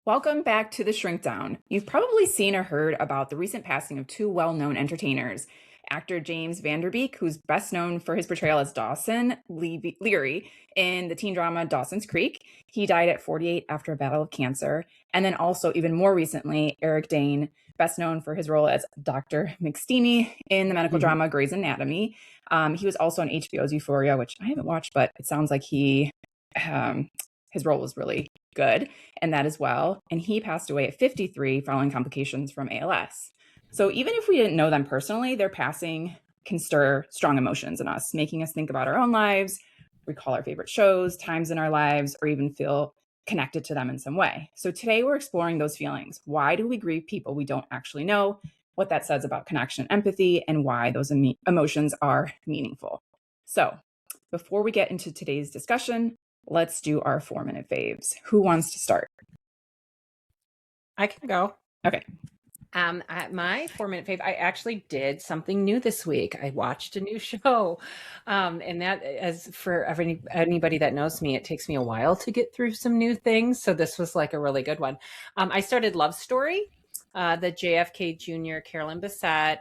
Welcome back to the Shrink Down. You've probably seen or heard about the recent passing of two well-known entertainers. Actor James Van Der Beek, who's best known for his portrayal as Dawson Leary in the teen drama Dawson's Creek. He died at 48 after a battle of cancer. And then also, even more recently, Eric Dane, best known for his role as Dr. McSteamy in the medical drama Grey's Anatomy. He was also on HBO's Euphoria, which I haven't watched, but it sounds like his role was really good in that as well. And he passed away at 53 following complications from ALS. So even if we didn't know them personally, their passing can stir strong emotions in us, making us think about our own lives, recall our favorite shows, times in our lives, or even feel connected to them in some way. So today we're exploring those feelings. Why do we grieve people we don't actually know? What that says about connection and empathy, and why those emotions are meaningful. So before we get into today's discussion, let's do our 4-minute faves. Who wants to start? I can go. Okay. My 4-minute fave, I actually did something new this week. I watched a new show. And that, as for anybody that knows me, it takes me a while to get through some new things. So this was like a really good one. I started Love Story, the JFK Jr., Carolyn Bessette.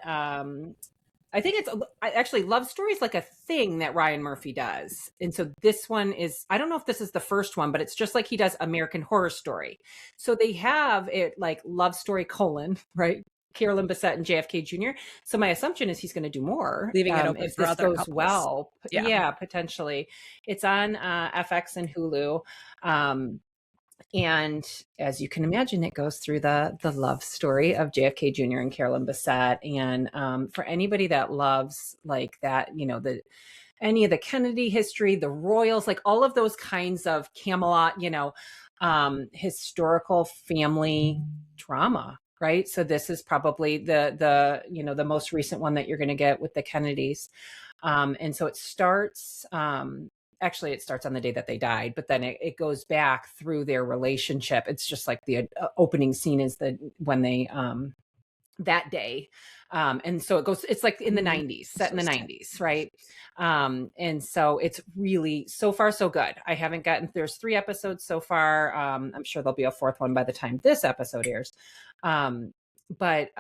I think it's actually Love Story is like a thing that Ryan Murphy does. And so this one is, I don't know if this is the first one, but it's just like he does American Horror Story. So they have it like Love Story : right? Carolyn Bessette and JFK Jr. So my assumption is he's going to do more. Leaving it open if for this other goes couples. well. Yeah. Potentially. It's on FX and Hulu. And as you can imagine, it goes through the love story of JFK Jr. and Carolyn Bessette. And for anybody that loves like that, any of the Kennedy history, the royals, like all of those kinds of Camelot, historical family drama, right? So this is probably the most recent one that you're going to get with the Kennedys. And so it starts, actually it starts on the day that they died, but then it goes back through their relationship. It's just like the opening scene is when they that day, and so it's like in the 90s, set in the 90s, right? And so it's really, so far so good. There's 3 episodes so far. I'm sure there'll be a 4th one by the time this episode airs, but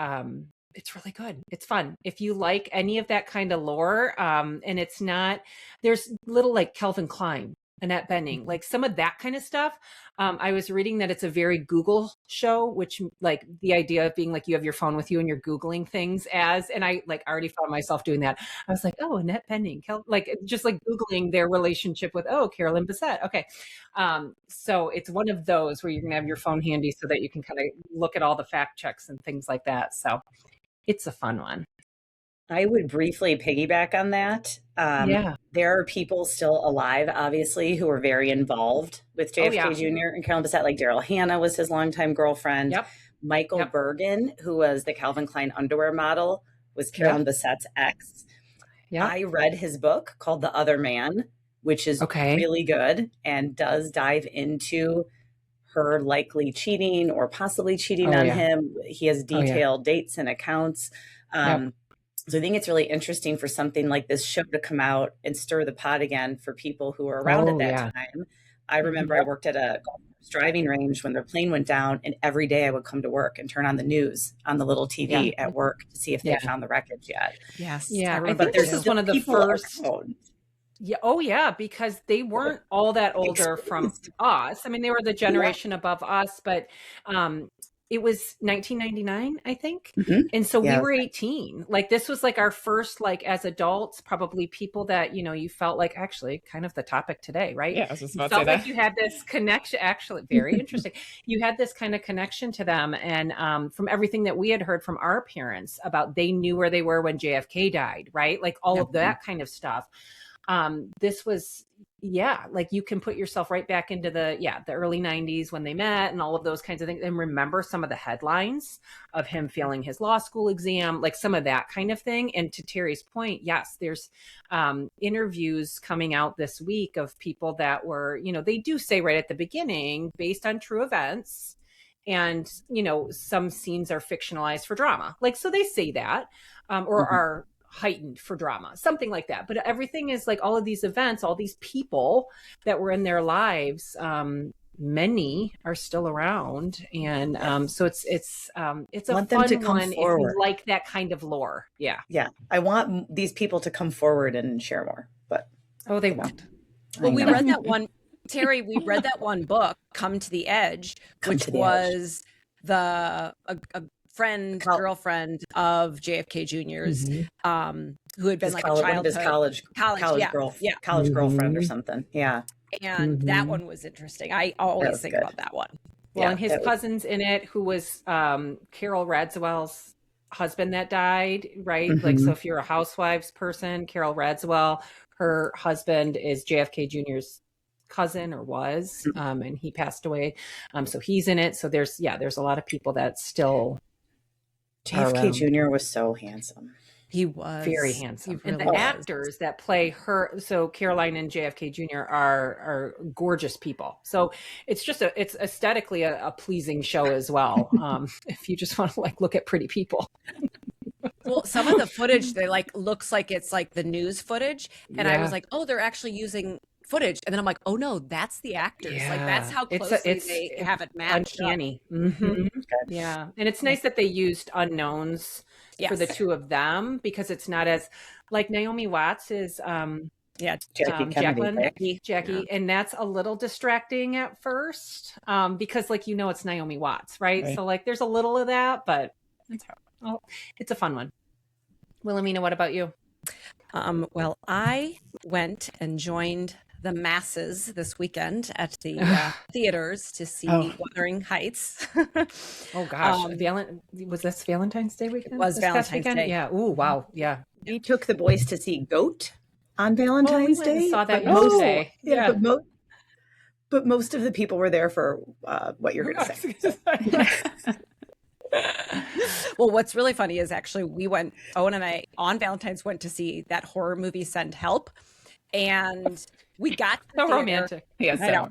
it's really good. It's fun. If you like any of that kind of lore, and it's not, there's little like Calvin Klein, Annette Bening, like some of that kind of stuff. I was reading that it's a very Google show, which like the idea of being like you have your phone with you and you're Googling things and I like already found myself doing that. I was like, oh, Annette Bening, like just like Googling their relationship with, Carolyn Bessette. Okay. So it's one of those where you're going to have your phone handy so that you can kind of look at all the fact checks and things like that. So it's a fun one. I would briefly piggyback on that. There are people still alive, obviously, who are very involved with JFK Jr. and Carolyn Bessette. Like Daryl Hannah was his longtime girlfriend. Yep. Michael Bergen, who was the Calvin Klein underwear model, was Carolyn Bessette's ex. I read his book called The Other Man, which is really good and does dive into her likely cheating or possibly cheating on him. He has detailed dates and accounts. So I think it's really interesting for something like this show to come out and stir the pot again for people who were around at that time. I remember I worked at a driving range when their plane went down, and every day I would come to work and turn on the news on the little TV at work to see if they found the wreckage yet. Yes. Yeah. I think this is one of the first. Yeah. Oh, yeah. Because they weren't all that older from us. I mean, they were the generation above us, but it was 1999, I think. And so we were 18. Like this was like our first, like as adults, probably people that, you felt like actually kind of the topic today, right? Yeah, I was just about you to felt say like that. you had this connection, actually very interesting. You had this kind of connection to them. And from everything that we had heard from our parents about, they knew where they were when JFK died, right? Like all of that kind of stuff. This was, like you can put yourself right back into the early 90s when they met and all of those kinds of things, and remember some of the headlines of him failing his law school exam, like some of that kind of thing. And to Terry's point, yes, there's interviews coming out this week of people that were, they do say right at the beginning, based on true events. And, some scenes are fictionalized for drama. Like, so they say that, or are heightened for drama, something like that. But everything is like all of these events, all these people that were in their lives, many are still around, and so it's a want fun them to come one forward. if you like that kind of lore. Yeah, I want these people to come forward and share more, but they won't. Well, we read that one, Terry. We read that one book, "Come to the Edge," which was a friend, girlfriend of JFK Jr.'s, who had been like a childhood college girlfriend or something. Yeah. And that one was interesting. I always think about that one. Well, and his cousin's in it, who was Carol Radziwill's husband that died, right? Like, so if you're a housewives person, Carol Radziwill, her husband is JFK Jr.'s cousin, or was, and he passed away. So he's in it. So there's a lot of people that still. JFK Jr. was so handsome. He was very handsome. Really and the actors that play her, so Caroline and JFK Jr. are gorgeous people. So it's just it's aesthetically a pleasing show as well. If you just want to like look at pretty people. Well, some of the footage, they like looks like it's like the news footage. And I was like, oh, they're actually using footage. And then I'm like, oh no, that's the actors. Like that's how closely they have it matched. Uncanny. Yeah. And it's nice that they used unknowns for the two of them, because it's not as like Naomi Watts is Jackie, and that's a little distracting at first, because like it's Naomi Watts, right? So like there's a little of that, but it's a fun one. Wilhelmina, what about you? Well, I went and joined the masses this weekend at the theaters to see Wuthering Heights. Oh gosh, was this Valentine's Day weekend? It was Valentine's Day. Yeah. Ooh, wow. Yeah. We took the boys to see Goat on Valentine's Day. Saw that yesterday. Yeah. But most of the people were there for what you're going to say. Well, what's really funny is actually Owen and I on Valentine's went to see that horror movie Send Help, and we got to the theater. Romantic. Yes, I know.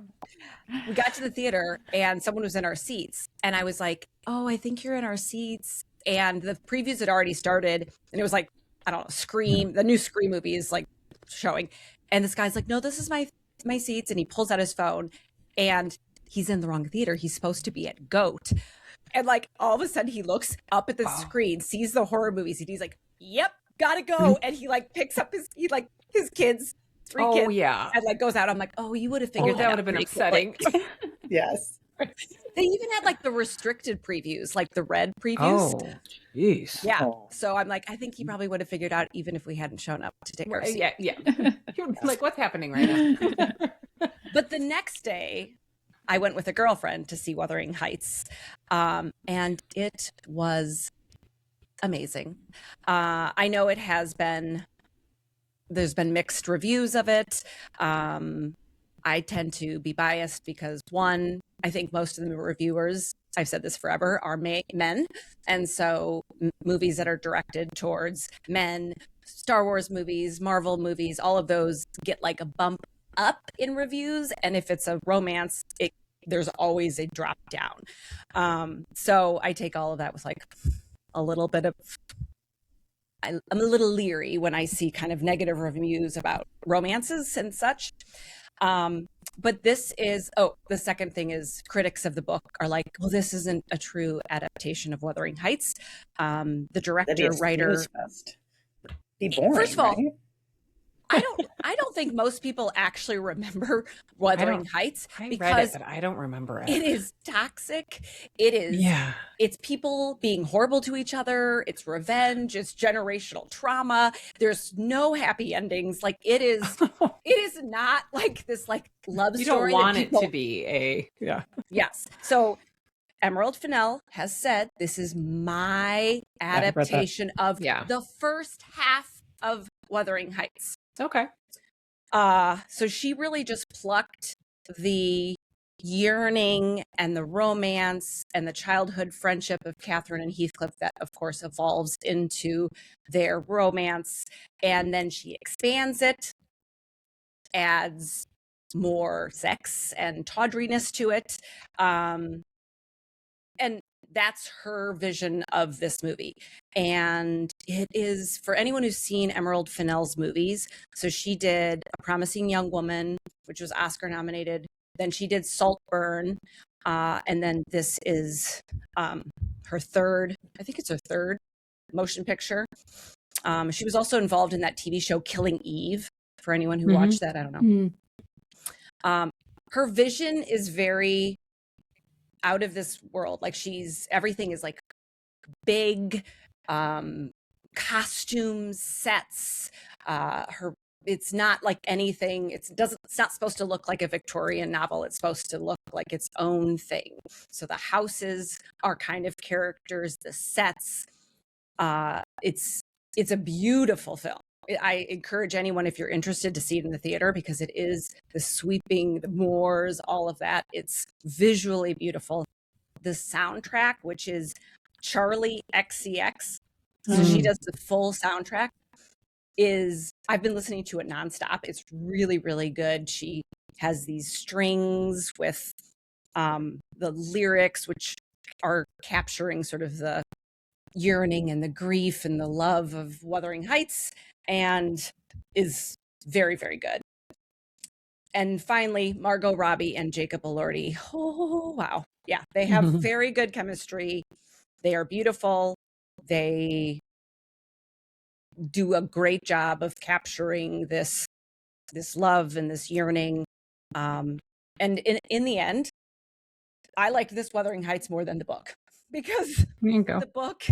We got to the theater and someone was in our seats, and I was like, oh, I think you're in our seats. And the previews had already started, and it was like, I don't know, Scream, the new Scream movie is like showing. And this guy's like, no, this is my seats. And he pulls out his phone, and he's in the wrong theater. He's supposed to be at Goat. And like all of a sudden he looks up at the screen, sees the horror movies, and he's like, yep, gotta go. And he like picks up his kids, 3 kids. Yeah. And like goes out. I'm like, oh, you would have figured that would have been upsetting. Yes. They even had like the restricted previews, like the red previews. Oh, jeez. Yeah. So I'm like, I think he probably would have figured out even if we hadn't shown up to take our seat. Yeah. You're like, what's happening right now? But the next day, I went with a girlfriend to see Wuthering Heights, and it was amazing. I know there's been mixed reviews of it. I tend to be biased because one, I think most of the reviewers, I've said this forever, are men. And so movies that are directed towards men, Star Wars movies, Marvel movies, all of those get like a bump up in reviews. And if it's a romance, there's always a drop down. So I take all of that with like a little bit of, I'm a little leery when I see kind of negative reviews about romances and such. But this is, the second thing is critics of the book are like, well, this isn't a true adaptation of Wuthering Heights. The director, writer. Be boring, first of all, right? I don't think most people actually remember Wuthering Heights because read it, but I don't remember it. It is toxic. It is. Yeah. It's people being horrible to each other. It's revenge. It's generational trauma. There's no happy endings. Like it is. It is not like this like love story. You don't want it to be Yes. So Emerald Fennell has said this is my adaptation of the first half of Wuthering Heights. Okay. So she really just plucked the yearning and the romance and the childhood friendship of Catherine and Heathcliff that, of course, evolves into their romance. And then she expands it, adds more sex and tawdriness to it. And that's her vision of this movie. And it is, for anyone who's seen Emerald Fennell's movies, so she did A Promising Young Woman, which was Oscar nominated, Then she did Saltburn. And then this is her third, I think it's her third motion picture. She was also involved in that TV show Killing Eve. For anyone who watched that, I don't know. Her vision is very out of this world. Like everything is like big, costumes, sets. It's not like anything. It's not supposed to look like a Victorian novel. It's supposed to look like its own thing. So the houses are kind of characters. The sets. It's a beautiful film. I encourage anyone, if you're interested, to see it in the theater, because it is the sweeping, the moors, all of that. It's visually beautiful. The soundtrack, which is Charlie XCX, so she does the full soundtrack, I've been listening to it nonstop. It's really, really good. She has these strings with the lyrics, which are capturing sort of the yearning and the grief and the love of Wuthering Heights, and is very, very good. And finally, Margot Robbie and Jacob Elordi. Oh, wow. Yeah, they have very good chemistry. They are beautiful. They do a great job of capturing this love and this yearning. And in the end, I liked this Wuthering Heights more than the book, because the book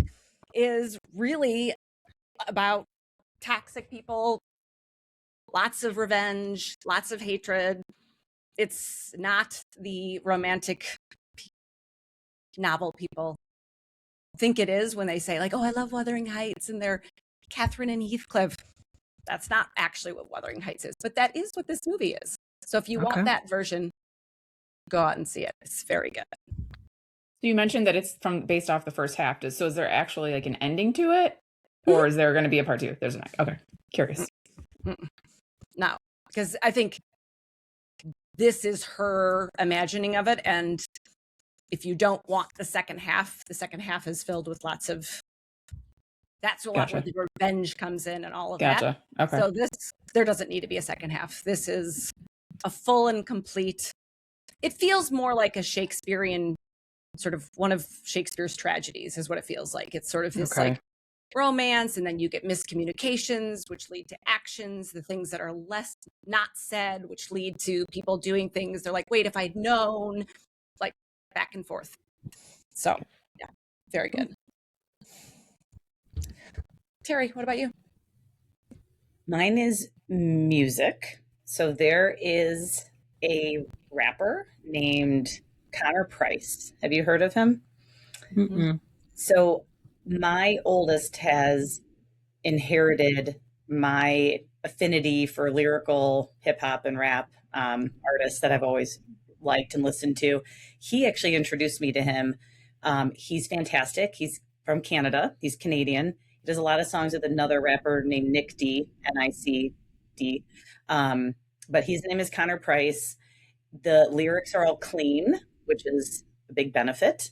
is really about toxic people, lots of revenge, lots of hatred. It's not the romantic novel people think it is when they say, like, oh, I love Wuthering Heights and they're Catherine and Heathcliff. That's not actually what Wuthering Heights is, but that is what this movie is. So if you want that version, go out and see it. It's very good. So you mentioned that it's based off the first half. So is there actually like an ending to it, or is there going to be a part 2? There's an okay. Curious. No, because I think this is her imagining of it, and if you don't want the second half is filled with lots of. That's a lot where the revenge comes in and all of that. Okay. So there doesn't need to be a second half. This is a full and complete. It feels more like a Shakespearean, sort of one of Shakespeare's tragedies is what it feels like. It's sort of this like romance, and then you get miscommunications, which lead to actions, the things that are not said, which lead to people doing things. They're like, wait, if I'd known, like back and forth. So yeah, very good. Terry, what about you? Mine is music. So there is a rapper named Connor Price. Have you heard of him? Mm-mm. So my oldest has inherited my affinity for lyrical hip hop and rap artists that I've always liked and listened to. He actually introduced me to him. He's fantastic. He's from Canada. He's Canadian. He does a lot of songs with another rapper named Nick D, Nicd. But his name is Connor Price. The lyrics are all clean, which is a big benefit.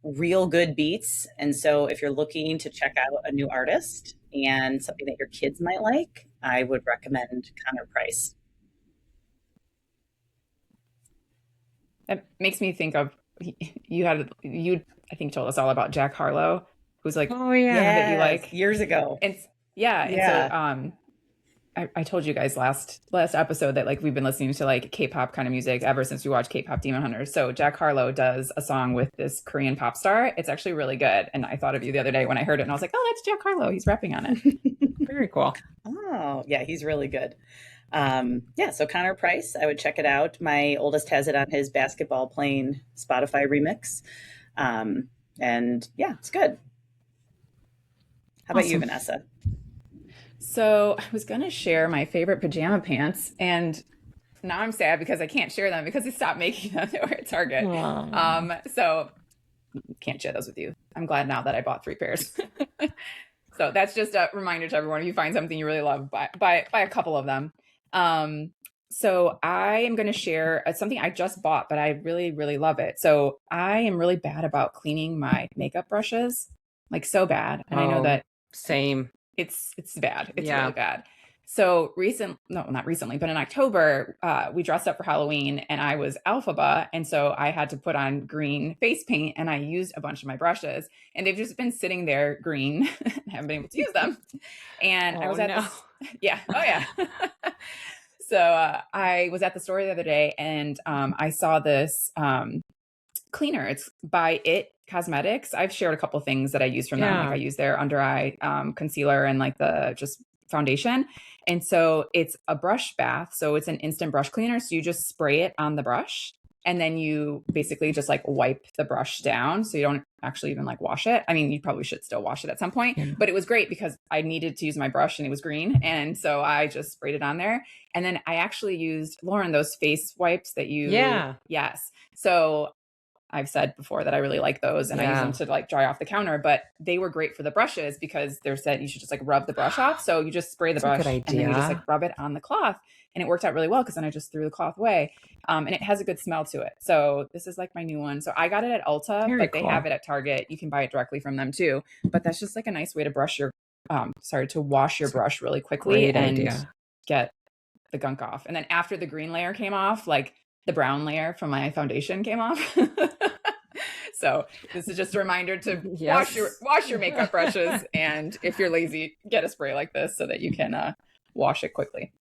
Real good beats. And so if you're looking to check out a new artist and something that your kids might like, I would recommend Connor Price. That makes me think of you I think told us all about Jack Harlow, who's like, oh yeah, that you like years ago. And so I told you guys last episode that like we've been listening to like K-pop kind of music ever since we watched K-pop Demon Hunters. So Jack Harlow does a song with this Korean pop star. It's actually really good. And I thought of you the other day when I heard it, and I was like, oh, that's Jack Harlow. He's rapping on it. Very cool. Oh yeah, he's really good. So Connor Price, I would check it out. My oldest has it on his basketball playing Spotify remix. And yeah, it's good. How about you, Vanessa? So I was going to share my favorite pajama pants, and now I'm sad because I can't share them because they stopped making them. They were at Target. So can't share those with you. I'm glad now that I bought 3 pairs. So that's just a reminder to everyone, if you find something you really love, buy a couple of them. So I am going to share something I just bought, but I really, really love it. So I am really bad about cleaning my makeup brushes, like so bad. And I know that same. it's bad. It's really bad. So not recently, but in October, we dressed up for Halloween and I was Alphaba. And so I had to put on green face paint and I used a bunch of my brushes and they've just been sitting there green. I haven't been able to use them. And I was at this, yeah. Oh yeah. So I was at the store the other day and I saw this cleaner. It's by It Cosmetics. I've shared a couple things that I use from them. Like I use their under eye concealer and like the just foundation. And so it's a brush bath. So it's an instant brush cleaner. So you just spray it on the brush and then you basically just like wipe the brush down. So you don't actually even like wash it. I mean, you probably should still wash it at some point, but it was great because I needed to use my brush and it was green. And so I just sprayed it on there. And then I actually used, Lauren, those face wipes that you, yes. So I've said before that I really like those and I use them to like dry off the counter, but they were great for the brushes because they're said you should just like rub the brush off. So you just spray the brush and then you just like rub it on the cloth and it worked out really well because then I just threw the cloth away. And it has a good smell to it. So this is like my new one. So I got it at Ulta, but they have it at Target. You can buy it directly from them too. But that's just like a nice way to brush your, to wash your brush really quickly and get the gunk off. And then after the green layer came off, like the brown layer from my foundation came off. So this is just a reminder to wash your makeup brushes. And if you're lazy, get a spray like this so that you can wash it quickly.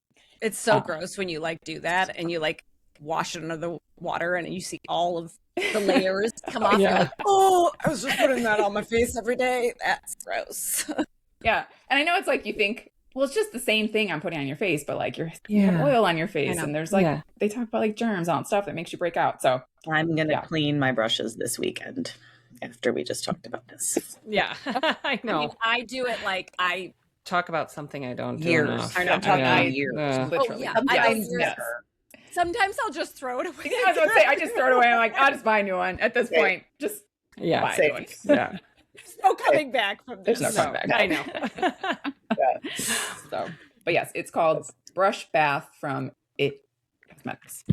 It's so gross when you like do that and you like wash it under the water and you see all of the layers come off. You're like, oh, I was just putting that on my face every day. That's gross. Yeah. And I know it's like you think, well, it's just the same thing I'm putting on your face, but like you have oil on your face and there's like, they talk about like germs on stuff that makes you break out. So I'm going to clean my brushes this weekend after we just talked about this. Yeah, I know. I mean, I do it like I talk about something I don't do years. enough. I'm talking about years. Literally. Sometimes I'll just throw it away. I was going to say, I just throw it away. I'm like, I'll just buy a new one at this point. Just buy a new one. Yeah. There's no coming back from this. There's no coming back. I know. So, but yes, it's called Brush Bath from It Cosmetics.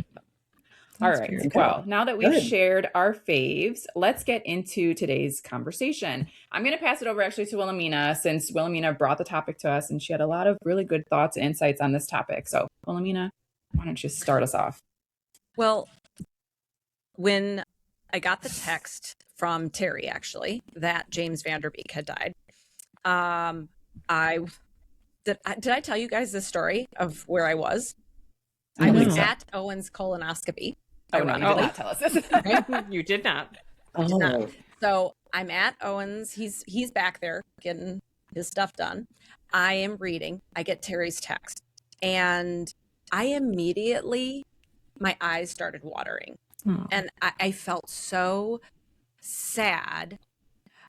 All right. Well, now that we've shared our faves, let's get into today's conversation. I'm going to pass it over actually to Wilhelmina since Wilhelmina brought the topic to us and she had a lot of really good thoughts and insights on this topic. So Wilhelmina, why don't you start us off? Well, when I got the text from Terry, actually, that James Vanderbeek had died, did I tell you guys the story of where I was? I was at Owen's colonoscopy. Oh, no, you did not tell us this. You did not. Did not. So I'm at Owen's. He's back there getting his stuff done. I am reading. I get Terry's text. And I immediately, my eyes started watering. Oh. And I felt so sad.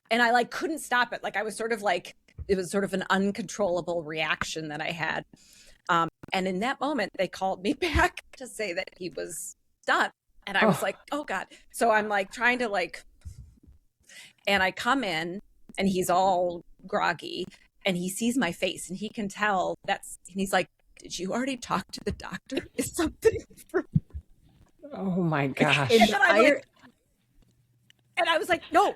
And I like couldn't stop it. Like I was sort of like, it was sort of an uncontrollable reaction that I had. And in that moment, they called me back to say that he was done. And I was like, oh God. So I'm like trying to like, and I come in and he's all groggy and he sees my face and he can tell and he's like, did you already talk to the doctor? Is something for... Oh my gosh. And I was like, no,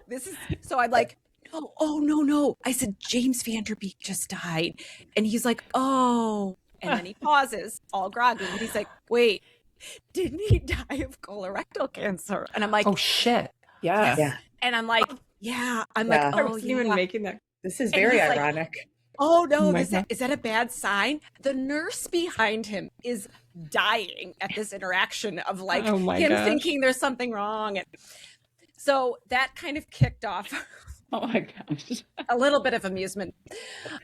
so I'm like, no. I said, James Vanderbeek just died. And he's like, oh. And then he pauses, all groggy. And he's like, wait, didn't he die of colorectal cancer? And I'm like, oh shit. Yeah. And I'm like, yeah. I'm like, I wasn't even making that. This is very ironic. Like, oh no, is that a bad sign? The nurse behind him is dying at this interaction of like him thinking there's something wrong. And so that kind of kicked off oh my gosh. a little bit of amusement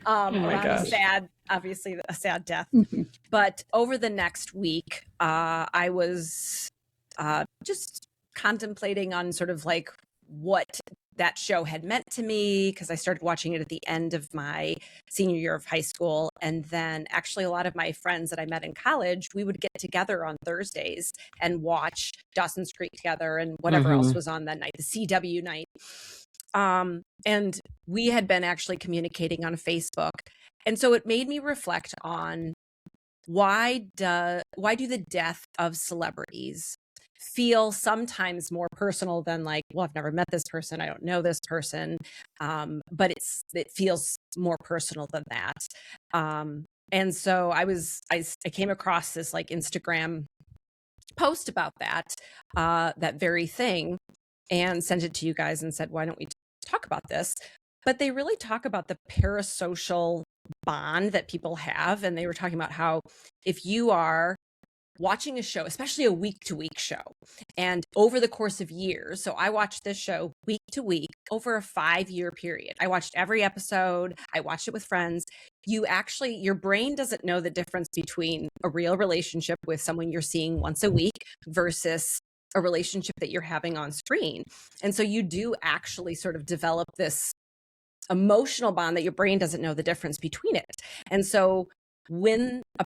around obviously a sad death. But over the next week, I was just contemplating on sort of like what that show had meant to me, because I started watching it at the end of my senior year of high school. And then actually a lot of my friends that I met in college, we would get together on Thursdays and watch Dawson's Creek together and whatever else was on that night, the CW night. And we had been actually communicating on Facebook. And so it made me reflect on why do the death of celebrities feel sometimes more personal than like, well, I've never met this person, I don't know this person, but it feels more personal than that. And so I came across this like Instagram post about that very thing, and sent it to you guys and said, why don't we talk about this? But they really talk about the parasocial bond that people have. And they were talking about how if you are watching a show, especially a week-to-week show, and over the course of years, so I watched this show week to week over a 5-year period. I watched every episode. I watched it with friends. Your brain doesn't know the difference between a real relationship with someone you're seeing once a week versus a relationship that you're having on screen. And so you do actually sort of develop this emotional bond that your brain doesn't know the difference between it. And so when a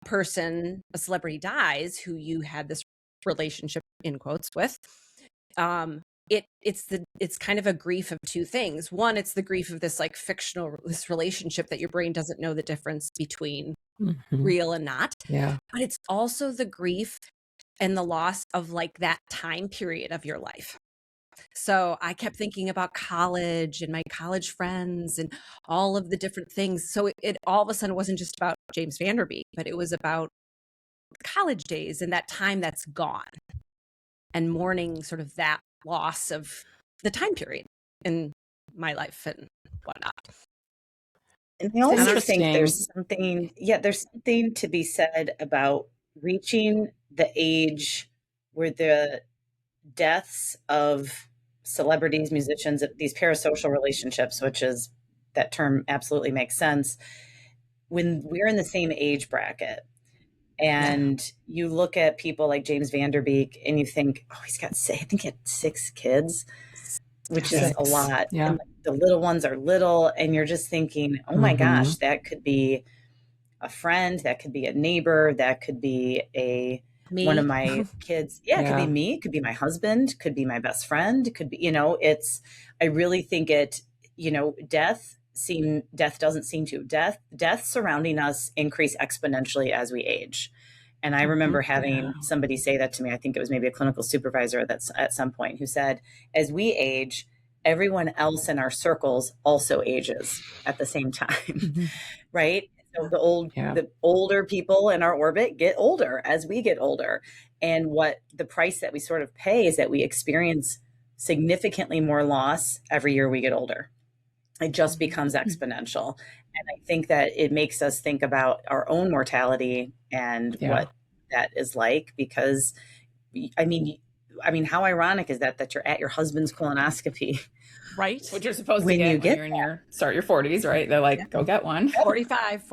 celebrity dies who you had this relationship in quotes with, it's kind of a grief of two things. One, it's the grief of this like this relationship that your brain doesn't know the difference between real and not. Yeah. But it's also the grief and the loss of like that time period of your life. So I kept thinking about college and my college friends and all of the different things. So it all of a sudden wasn't just about James Van Der Beek, but it was about college days and that time that's gone, and mourning sort of that loss of the time period in my life and whatnot. And I also think there's something to be said about reaching the age where the deaths of celebrities, musicians, these parasocial relationships, which is, that term absolutely makes sense, when we're in the same age bracket. And you look at people like James Van Der Beek and you think, oh, I think he had 6 kids, which is a lot. Yeah. And the little ones are little. And you're just thinking, oh my gosh, that could be a friend, that could be a neighbor, that could be one of my kids. Yeah, it could be me, it could be my husband, could be my best friend, it could be, I really think death surrounding us increase exponentially as we age. And I remember having somebody say that to me. I think it was maybe a clinical supervisor that's at some point, who said, as we age, everyone else in our circles also ages at the same time. Right? So the older people in our orbit get older as we get older. And what the price that we sort of pay is that we experience significantly more loss every year we get older. It just becomes exponential. And I think that it makes us think about our own mortality and what that is like, because I mean, how ironic is that you're at your husband's colonoscopy, right? What you're supposed to get when you're in your 40s, right? They're like, go get one. 45.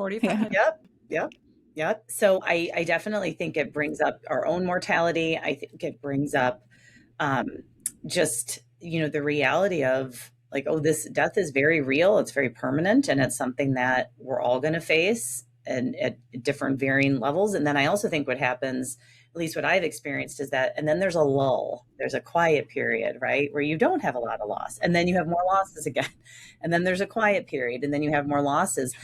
Yep. So I definitely think it brings up our own mortality. I think it brings up just, the reality of like, oh, this death is very real. It's very permanent. And it's something that we're all going to face and at different varying levels. And then I also think what happens, at least what I've experienced, is that, and then there's a lull, there's a quiet period, right? Where you don't have a lot of loss. And then you have more losses again. And then there's a quiet period, and then you have more losses.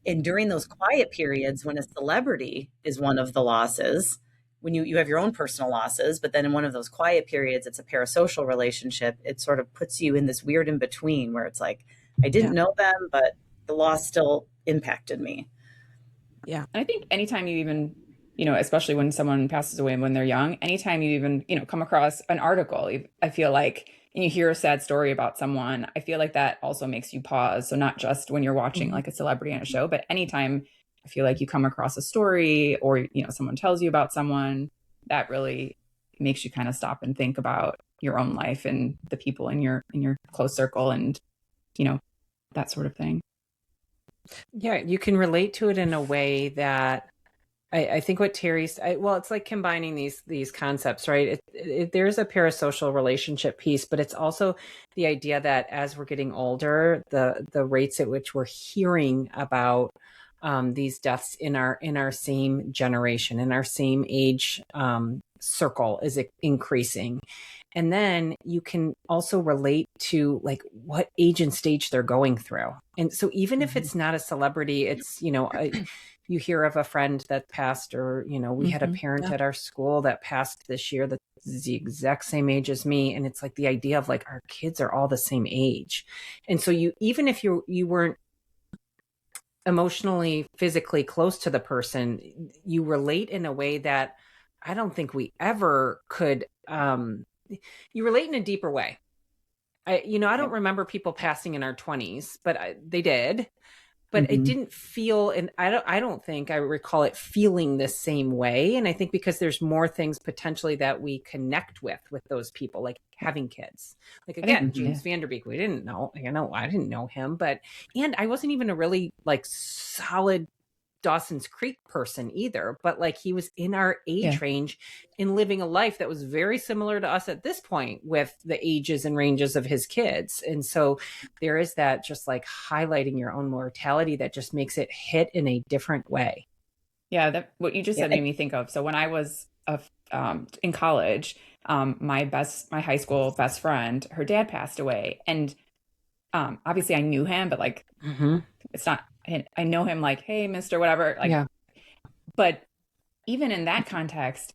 And during those quiet periods, when a celebrity is one of the losses, when you have your own personal losses, but then in one of those quiet periods, it's a parasocial relationship, it sort of puts you in this weird in between where it's like, I didn't know them, but the loss still impacted me. Yeah. And I think anytime you even, especially when someone passes away and when they're young, anytime you even, come across an article, I feel like, and you hear a sad story about someone, I feel like that also makes you pause. So not just when you're watching like a celebrity on a show, but anytime I feel like you come across a story or, someone tells you about someone, that really makes you kind of stop and think about your own life and the people in your close circle and, that sort of thing. Yeah, you can relate to it in a way that I think what Terry's, it's like combining these concepts, right? There's a parasocial relationship piece, but it's also the idea that as we're getting older, the rates at which we're hearing about these deaths in our same generation, in our same age circle is increasing. And then you can also relate to like what age and stage they're going through. And so even if it's not a celebrity, it's, you hear of a friend that passed, or, we had a parent at our school that passed this year that's the exact same age as me. And it's like the idea of like, our kids are all the same age. And so even if you weren't emotionally, physically close to the person, you relate in a way that I don't think we ever could. You relate in a deeper way. I don't remember people passing in our 20s, but they did. But it didn't feel, and I don't think I recall it feeling the same way. And I think because there's more things potentially that we connect with those people, like having kids. Like again, James Vanderbeek, we didn't know, I didn't know him, and I wasn't even a really like solid Dawson's Creek person either, but like he was in our age range and living a life that was very similar to us at this point with the ages and ranges of his kids. And so there is that just like highlighting your own mortality that just makes it hit in a different way. Yeah, that what you just said made me think of. So when I was in college, my high school best friend, her dad passed away, and obviously I knew him, but like it's not. I know him like, hey, Mr. Whatever. Like, but even in that context,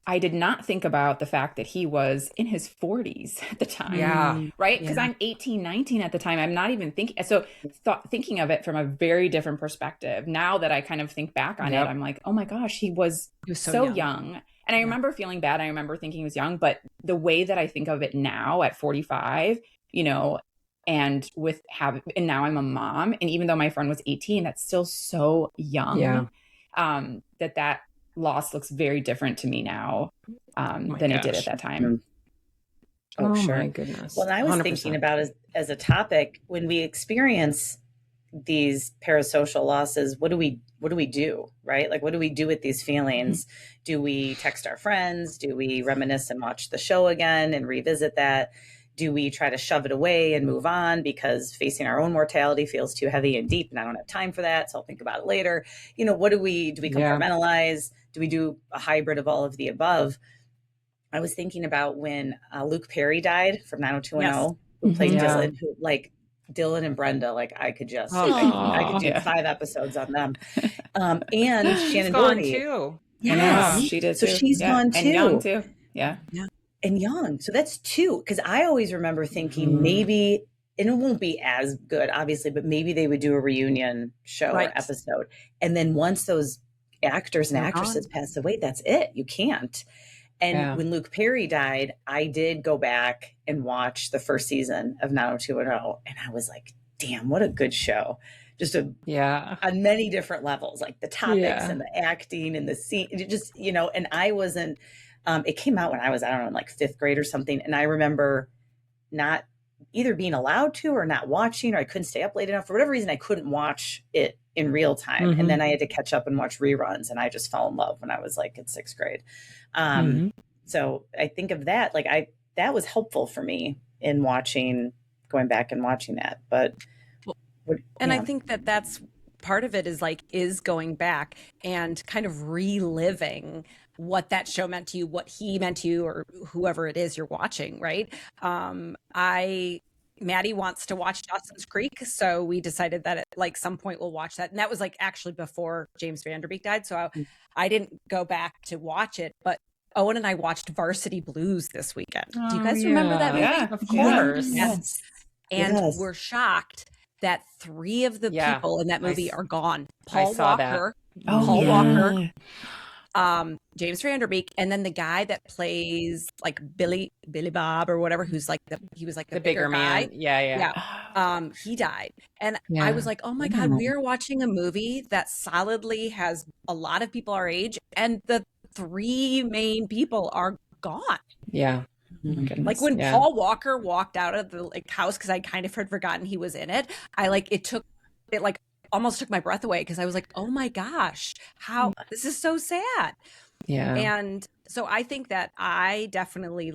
I did not think about the fact that he was in his 40s at the time. Yeah. Right. Because I'm 18, 19 at the time. I'm not even thinking. So thinking of it from a very different perspective. Now that I kind of think back on it, I'm like, oh my gosh, he was so young. And I remember feeling bad. I remember thinking he was young. But the way that I think of it now at 45, and now I'm a mom, and even though my friend was 18, that's still so young. That loss looks very different to me now than it did at that time. Oh, sure. My goodness. Well, I was 100%. Thinking about as a topic, when we experience these parasocial losses, what do we do, right? Like, what do we do with these feelings? Do we text our friends? Do we reminisce and watch the show again and revisit that? Do we try to shove it away and move on because facing our own mortality feels too heavy and deep and I don't have time for that, so I'll think about it later? What do we compartmentalize? Do we do a hybrid of all of the above? I was thinking about when Luke Perry died from 90210, who played Dylan, who like Dylan and Brenda, like I could just, I could do 5 episodes on them. And Shannon Doherty too. Yeah, she did. So she's gone too. And young too. Yeah. And young. So that's 2. Because I always remember thinking maybe, and it won't be as good, obviously, but maybe they would do a reunion show or episode. And then once those actors and actresses pass away, that's it. You can't. And when Luke Perry died, I did go back and watch the first season of 90210. And I was like, damn, what a good show. Just on many different levels, like the topics and the acting and the scene, just, and I wasn't, it came out when I was, I don't know, in like 5th grade or something. And I remember not either being allowed to or not watching, or I couldn't stay up late enough. For whatever reason, I couldn't watch it in real time. And then I had to catch up and watch reruns. And I just fell in love when I was like in 6th grade. So I think of that, like that was helpful for me in going back and watching that. But, I think that's part of it is going back and kind of reliving what that show meant to you, what he meant to you, or whoever it is you're watching, right? Maddie wants to watch Dawson's Creek, so we decided that at some point we'll watch that. And that was actually before James Vanderbeek died, so I didn't go back to watch it, but Owen and I watched Varsity Blues this weekend. Do you guys remember that movie? Yeah, of course. Yes. And we're shocked that 3 of the people in that movie are gone. Paul Walker, James Vanderbeek, and then the guy that plays like Billy Bob or whatever, who's he was the bigger man. Yeah. He died. And I was like, oh my God, we are watching a movie that solidly has a lot of people our age, and the 3 main people are gone. Yeah. Like when Paul Walker walked out of the house, because I kind of had forgotten he was in it, it almost took my breath away, because I was like, oh my gosh, how this is so sad. Yeah. And so I think that I definitely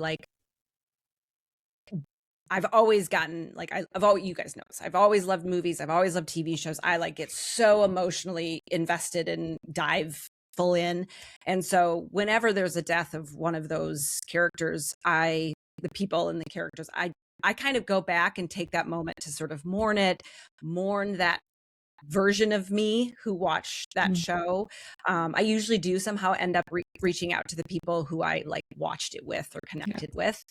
I've always gotten you guys know this, I've always loved movies, I've always loved TV shows. I get so emotionally invested and dive full in. And so whenever there's a death of one of those characters, the people and the characters, I kind of go back and take that moment to sort of mourn that version of me who watched that show. I usually do somehow end up reaching out to the people who I watched it with or connected with.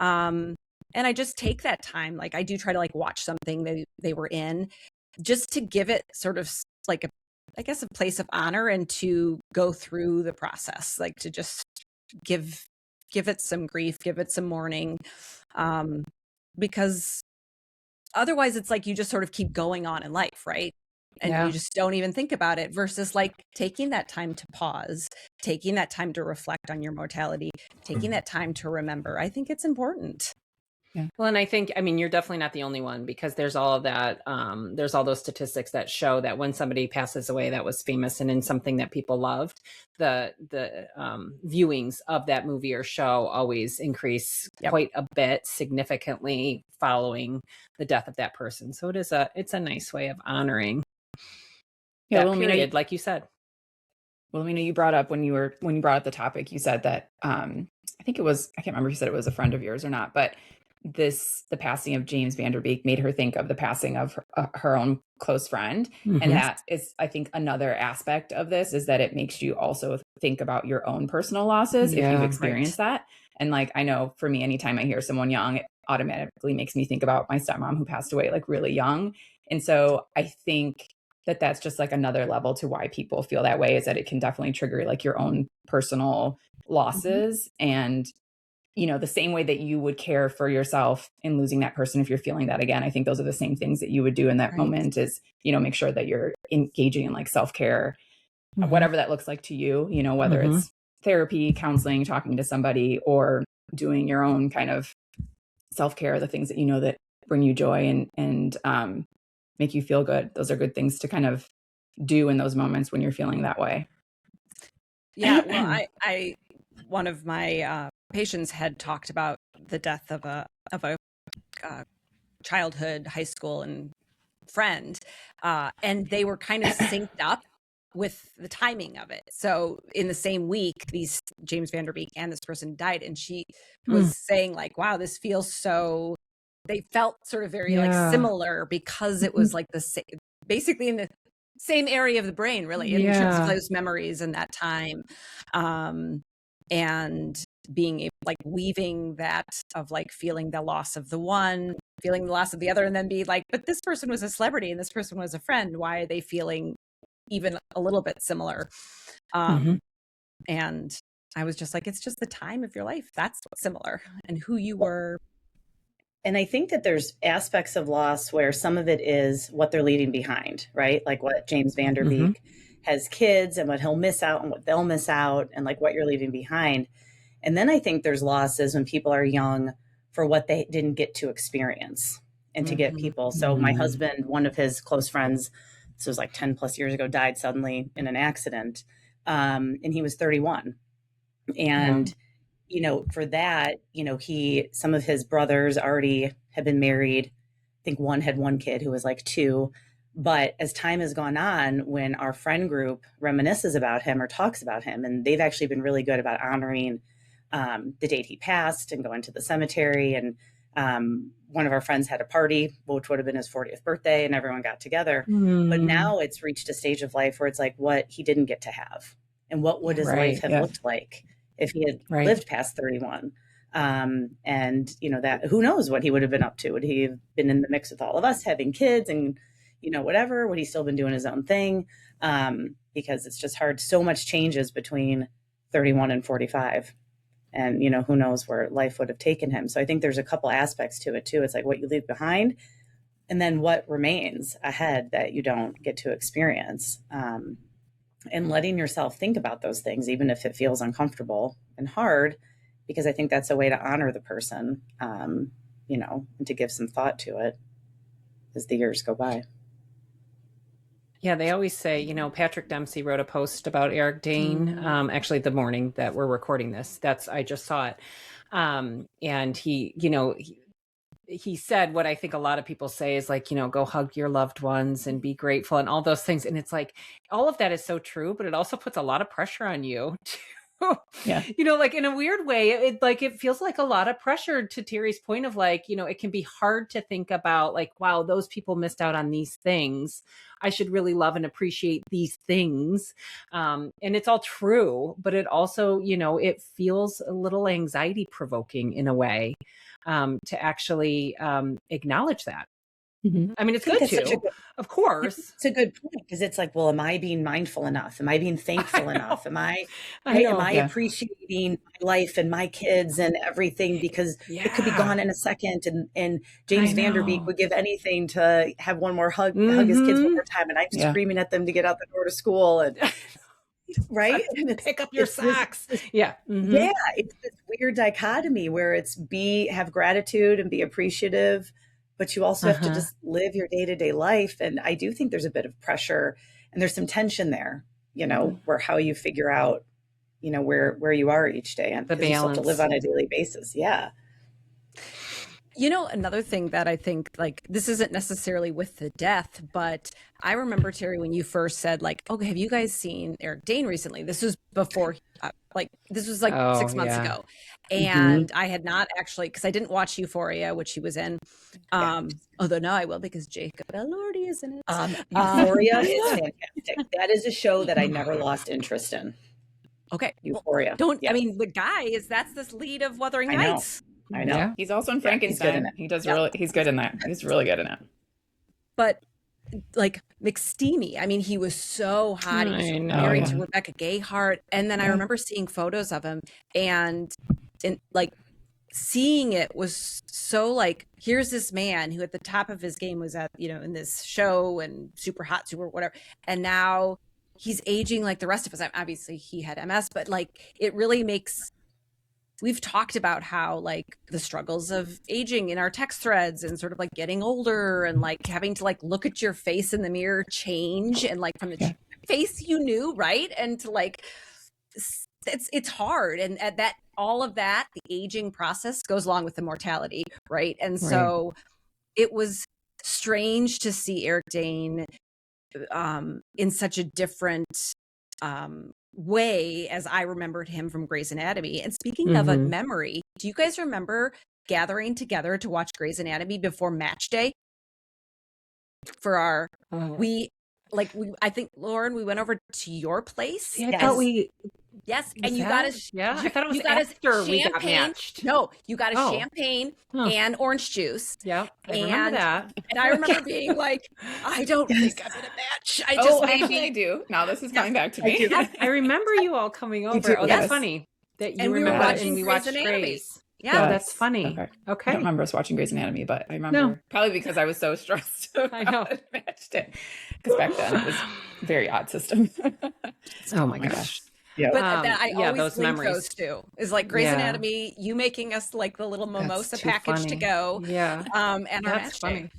And I just take that time. I do try to watch something they were in just to give it sort of like I guess a place of honor, and to go through the process, like to just give it some grief, give it some mourning, because otherwise it's like you just sort of keep going on in life, right? And you just don't even think about it, versus like taking that time to pause, taking that time to reflect on your mortality, taking that time to remember. I think it's important. Yeah. Well, and I think, I mean, you're definitely not the only one, because there's all of that. There's all those statistics that show that when somebody passes away that was famous and in something that people loved, the viewings of that movie or show always increase quite a bit, significantly following the death of that person. So it's a nice way of honoring that period, like you said. Well, you brought up when you brought up the topic, you said that I think it was, I can't remember if you said it was a friend of yours or not, but the passing of James Vanderbeek made her think of the passing of her own close friend. And that is, I think, another aspect of this, is that it makes you also think about your own personal losses if you've experienced that. And like, I know for me, anytime I hear someone young, it automatically makes me think about my stepmom who passed away like really young. And so I think that that's just like another level to why people feel that way, is that it can definitely trigger like your own personal losses. And the same way that you would care for yourself in losing that person, if you're feeling that again, I think those are the same things that you would do in that moment, is, make sure that you're engaging in like self-care, whatever that looks like to you, whether it's therapy, counseling, talking to somebody, or doing your own kind of self-care, the things that that bring you joy and make you feel good. Those are good things to kind of do in those moments when you're feeling that way. Yeah. Well, I one of my patients had talked about the death of a childhood, high school, and friend, and they were kind of synced up with the timing of it. So in the same week, James Vanderbeek and this person died, and she was saying like, "Wow, this feels so." They felt sort of very like similar, because it was like the same, basically in the same area of the brain, really, in terms of those memories and that time. And being able, like, weaving that of like feeling the loss of the one, feeling the loss of the other, and then be like, but this person was a celebrity and this person was a friend. Why are they feeling even a little bit similar? And I was just like, it's just the time of your life that's what's similar, and who you were. And I think that there's aspects of loss where some of it is what they're leaving behind, right? Like what James Vanderbeek has kids, and what he'll miss out and what they'll miss out, and like what you're leaving behind. And then I think there's losses when people are young for what they didn't get to experience, and to get people. So my husband, one of his close friends, this was like 10 plus years ago, died suddenly in an accident. And he was 31. And for that, some of his brothers already had been married. I think one had one kid who was like 2. But as time has gone on, when our friend group reminisces about him or talks about him, and they've actually been really good about honoring the date he passed and going to the cemetery. And one of our friends had a party, which would have been his 40th birthday, and everyone got together. But now it's reached a stage of life where it's like what he didn't get to have, and what would his life have looked like if he had lived past 31. And that, who knows what he would have been up to? Would he have been in the mix with all of us, having kids and, whatever? Would he still been doing his own thing? Because it's just hard. So much changes between 31 and 45. And, who knows where life would have taken him. So I think there's a couple aspects to it too. It's like what you leave behind, and then what remains ahead that you don't get to experience. And letting yourself think about those things, even if it feels uncomfortable and hard, because I think that's a way to honor the person, and to give some thought to it as the years go by. Yeah, they always say, Patrick Dempsey wrote a post about Eric Dane, actually the morning that we're recording this. I just saw it. And he said what I think a lot of people say is like, go hug your loved ones and be grateful and all those things. And it's like, all of that is so true, but it also puts a lot of pressure on you to, like in a weird way, it feels like a lot of pressure, to Terry's point of like, it can be hard to think about like, wow, those people missed out on these things. I should really love and appreciate these things. And it's all true, but it also, it feels a little anxiety provoking in a way. To actually acknowledge that. I mean, it's good too, of course. It's a good point, because it's like, well, am I being mindful enough? Am I being thankful enough? Am I appreciating my life and my kids and everything? Because it could be gone in a second. And James Vanderbeek would give anything to have one more hug his kids one more time. And I'm screaming at them to get out the door to school. And right? Pick up your socks. Yeah, it's this weird dichotomy where it's have gratitude and be appreciative, but you also have to just live your day-to-day life. And I do think there's a bit of pressure and there's some tension there, where how you figure out, where you are each day, and the balance. You have to live on a daily basis. Yeah. Another thing that I think, like, this isn't necessarily with the death, but I remember, Terry, when you first said, like, okay, have you guys seen Eric Dane recently? This was before, this was 6 months ago. And I had not actually, because I didn't watch Euphoria, which he was in. Although now I will, because Jacob Elordi is in it. Euphoria is fantastic. That is a show that I never lost interest in. Okay. Euphoria. I mean, the guy that's this lead of Wuthering Heights. I know. Yeah. He's also in Frankenstein. He's he's good in that. He's really good in it. But like McSteamy, I mean, he was so hot. He was married to Rebecca Gayheart. And then I remember seeing photos of him and like seeing it was so like, here's this man who at the top of his game was at, in this show and super hot, super whatever. And now he's aging like the rest of us. Obviously he had MS, but like, it really makes, we've talked about how like the struggles of aging in our text threads and sort of like getting older and like having to like look at your face in the mirror change and like from the face you knew, right? And to like, it's hard. And at that, all of that, the aging process goes along with the mortality, right? And so it was strange to see Eric Dane in such a different way as I remembered him from Grey's Anatomy. And speaking of a memory, do you guys remember gathering together to watch Grey's Anatomy before match day? For our I think, Lauren, we went over to your place. Yeah, I thought and you got us. Yeah, I thought it was after we got matched. No, you got a champagne and orange juice. Yeah, I remember that. And I remember being like, I don't think I'm gonna match. I just I do. Now this is coming back to me. I remember you all coming over. Oh, that's funny that you remember and we watched Grey's. Yeah, that's funny. Okay. I don't remember us watching Grey's Anatomy, but I remember probably because I was so stressed. I know. Matched it because back then it was a very odd system. Oh my gosh. Yeah, but I always those link memories. those two. Is like Grey's Anatomy, you making us like the little mimosa package to go. Yeah, and our that's funny.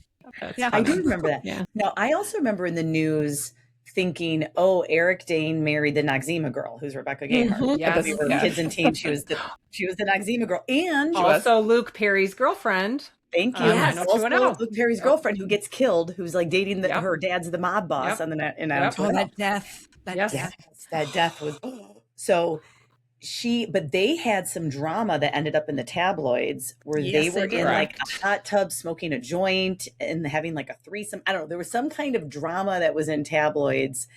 I do remember that. Yeah. Now I also remember in the news thinking, oh, Eric Dane married the Noxzema girl, who's Rebecca Gayheart. Yes. We were kids and teens. She was the Noxzema girl, and also Luke Perry's girlfriend. Thank you. Yes. Also Luke Perry's girlfriend, who gets killed, who's like dating her dad's the mob boss on the net. And that death. That death was so. But they had some drama that ended up in the tabloids where they were in like a hot tub smoking a joint and having like a threesome. I don't know. There was some kind of drama that was in tabloids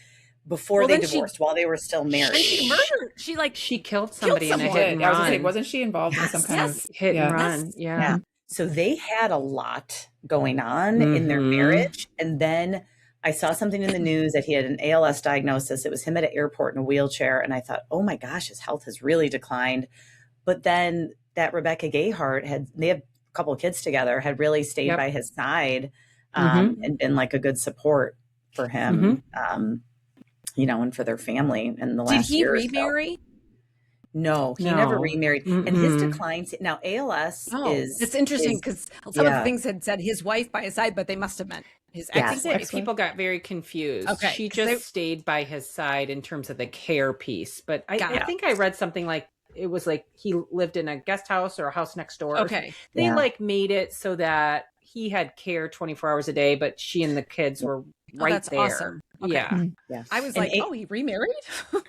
before they divorced, while they were still married. She murdered. She killed somebody in a hit and run. I was gonna say, wasn't she involved in some kind of hit and run? Yeah. So they had a lot going on in their marriage. And then I saw something in the news that he had an ALS diagnosis. It was him at an airport in a wheelchair. And I thought, oh my gosh, his health has really declined. But then that Rebecca Gayheart they have a couple of kids together, had really stayed by his side and been like a good support for him, and for their family in the last year. Did he remarry? No, he never remarried. And his decline, now ALS is... It's interesting because some of the things had said his wife by his side, but they must have meant his ex-wife. People got very confused. Okay. She just stayed by his side in terms of the care piece. But I think I read something like, it was like he lived in a guest house or a house next door. Okay. They like made it so that he had care 24 hours a day, but she and the kids were that's there. Awesome. Okay. Yeah. I was like, he remarried?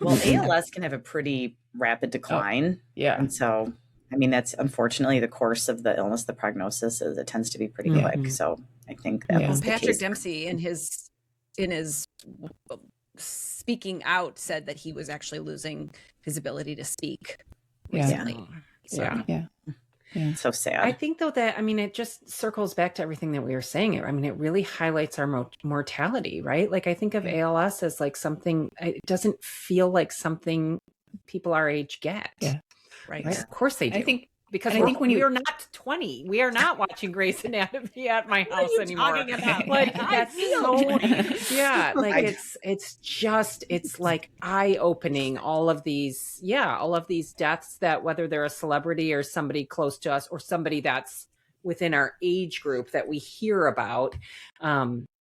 Well, ALS can have a pretty rapid decline. And so, I mean, that's unfortunately the course of the illness. The prognosis is it tends to be pretty quick. So I think that was Patrick Dempsey in his speaking out said that he was actually losing his ability to speak recently. Yeah. So sad. I think though that, I mean, it just circles back to everything that we were saying. I mean, it really highlights our mortality, right? Like I think of ALS as like something, it doesn't feel like something people our age get. Yeah. Right. Of course they do. I think, because I think when we are not 20. We are not watching Grey's Anatomy at my house anymore. Like that's so, yeah. Like it's like eye-opening, all of these deaths, that whether they're a celebrity or somebody close to us or somebody that's within our age group that we hear about.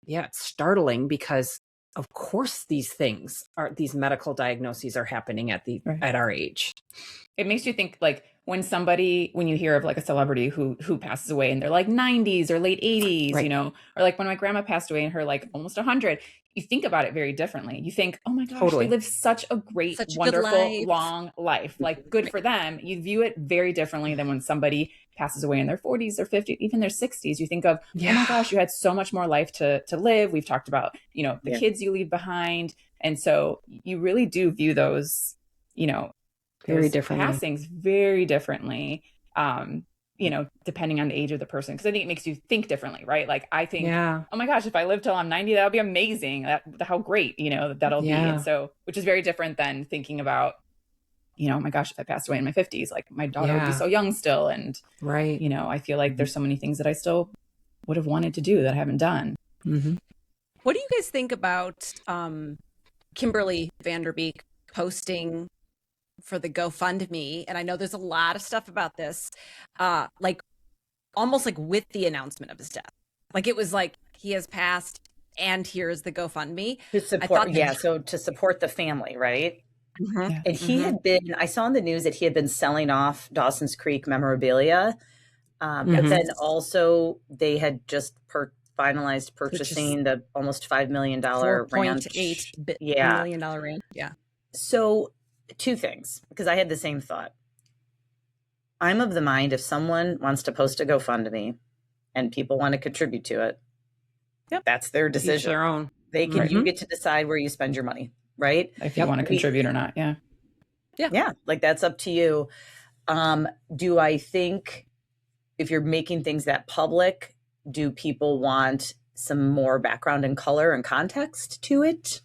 It's startling because of course these medical diagnoses are happening at our age. It makes you think, like, when you hear of like a celebrity who passes away and they're like 90s or late 80s, you know, or like when my grandma passed away and her like almost 100, you think about it very differently. You think, oh my gosh, they lived such a great, wonderful, long life. Like, good for them. You view it very differently than when somebody passes away in their 40s or 50s, even their 60s. You think of, oh my gosh, you had so much more life to live. We've talked about, you know, the kids you leave behind. And so you really do view those, you know, very differently. Passings very differently, you know, depending on the age of the person. Because I think it makes you think differently, right? Like I think, oh my gosh, if I live till I'm 90, that'll be amazing. How great, you know, that'll be. And so, which is very different than thinking about, you know, oh my gosh, if I passed away in my 50s, like my daughter would be so young still. And, you know, I feel like there's so many things that I still would have wanted to do that I haven't done. Mm-hmm. What do you guys think about Kimberly Vanderbeek posting for the GoFundMe? And I know there's a lot of stuff about this, like almost like with the announcement of his death. Like it was like, he has passed and here's the GoFundMe. To support, so to support the family, right? Mm-hmm. Yeah. And he had been, I saw in the news that he had been selling off Dawson's Creek memorabilia. But then also they had just finalized purchasing the almost $5 million ranch. $4.8 million ranch. Yeah. So two things, because I had the same thought. I'm of the mind, if someone wants to post a GoFundMe and people want to contribute to it, that's their decision. Each their own. They can, you get to decide where you spend your money, right? If you want to contribute or not. Yeah. Like that's up to you. Do I think if you're making things that public, do people want some more background and color and context to it?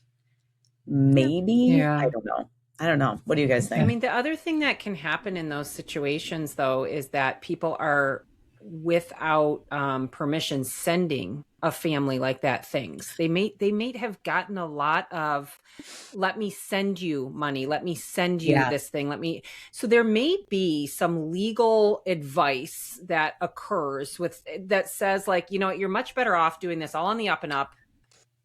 Maybe. I don't know. What do you guys think? I mean, the other thing that can happen in those situations, though, is that people are without permission sending a family like that things. They may have gotten a lot of, let me send you money, let me send you this thing, so there may be some legal advice that occurs that says, like, you know, you're much better off doing this all on the up and up,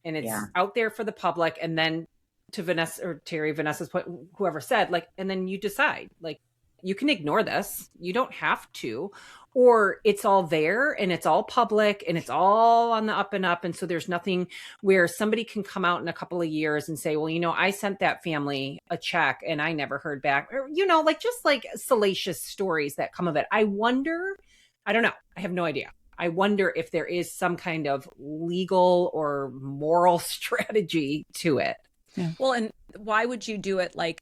and it's out there for the public, and then to Vanessa or Vanessa's point, whoever said, like, and then you decide, like, you can ignore this, you don't have to, or it's all there and it's all public and it's all on the up and up. And so there's nothing where somebody can come out in a couple of years and say, well, you know, I sent that family a check and I never heard back, or, you know, like just like salacious stories that come of it. I wonder, I don't know. I have no idea. I wonder if there is some kind of legal or moral strategy to it. Yeah. Well, and why would you do it like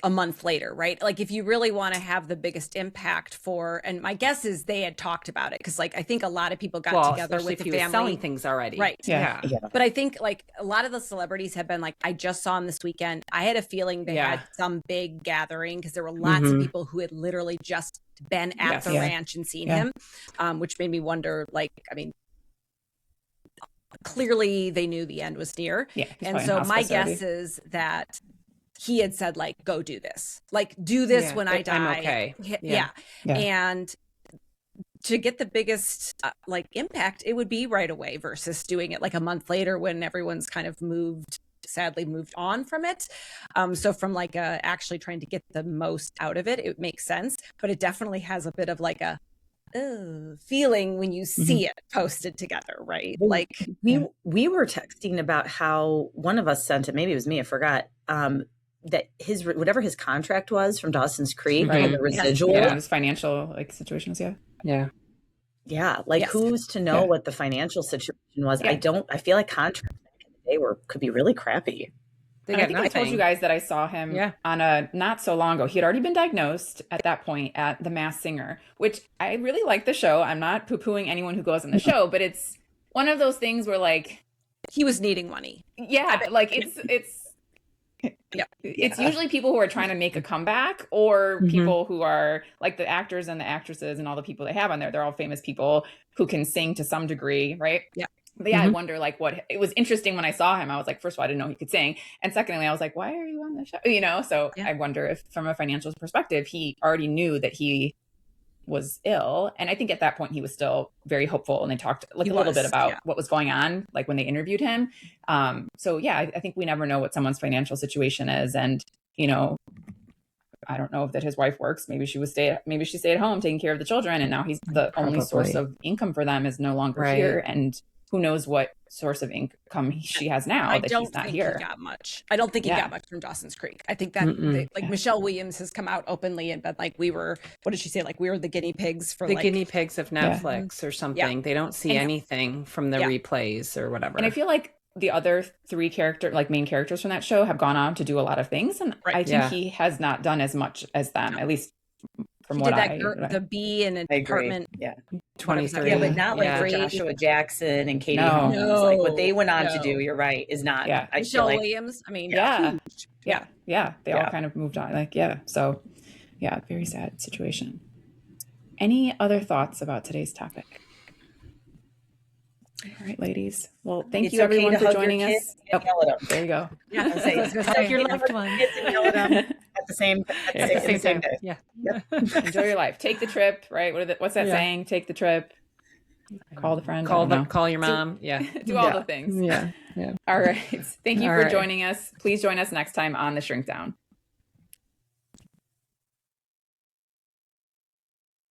a month later, right? Like if you really want to have the biggest impact and my guess is they had talked about it, because like I think a lot of people got together with the family, selling things already, right? Yeah. But I think like a lot of the celebrities have been like, I just saw him this weekend. I had a feeling they had some big gathering because there were lots of people who had literally just been at the ranch and seen him, which made me wonder, like, I mean, clearly they knew the end was near. And so my guess is that he had said, like, go do this, like, do this when I die. I'm okay. And to get the biggest like impact, it would be right away versus doing it like a month later when everyone's kind of sadly moved on from it. So from like actually trying to get the most out of it, it makes sense, but it definitely has a bit of like a feeling when you see it posted together, right? Like we were texting about how one of us sent it, maybe it was me, I forgot, that whatever his contract was from Dawson's Creek, the residual, his financial like situations, who's to know what the financial situation was? I feel like contracts back in the day could be really crappy. They and got I think nothing. I told you guys that I saw him on a not so long ago. He had already been diagnosed at that point at The Masked Singer, which I really like the show. I'm not poo-pooing anyone who goes on the show, but it's one of those things where like he was needing money. Yeah, like it's usually people who are trying to make a comeback, or people who are like the actors and the actresses and all the people they have on there. They're all famous people who can sing to some degree, right? Yeah. But yeah, I wonder like what it was interesting when I saw him. I was like, first of all, I didn't know he could sing. And secondly, I was like, why are you on the show? You know, so I wonder if from a financial perspective, he already knew that he was ill. And I think at that point he was still very hopeful. And they talked like a little bit about what was going on, like when they interviewed him. So yeah, I think we never know what someone's financial situation is. And, you know, I don't know if that his wife works. Maybe she stayed at home taking care of the children. And now he's the only source of income for them is no longer here. And who knows what source of income she has now that he's not here. He got much. I don't think he got much from Dawson's Creek. I think that Michelle Williams has come out openly and been like, what did she say? Like we were the guinea pigs for the guinea pigs of Netflix or something. They don't see anything from the replays or whatever. And I feel like the other three main characters from that show have gone on to do a lot of things. And I think he has not done as much as them, at least from what the bee in an apartment. Yeah. 23. Yeah, but not like Joshua Jackson and Katie Holmes. Like what they went on to do, you're right, is not. Yeah. I Michelle feel like, Williams. I mean, They all kind of moved on. Like, So yeah, very sad situation. Any other thoughts about today's topic? All right, ladies. Well, thank you everyone for joining us. There you go. Yeah, hug your loved ones. At the same day. Yeah. Enjoy your life. Take the trip, right? What's that saying? Take the trip. Call the friend. Call your mom. Do all the things. Yeah. All right. Thank you for joining us. Please join us next time on The Shrink Down.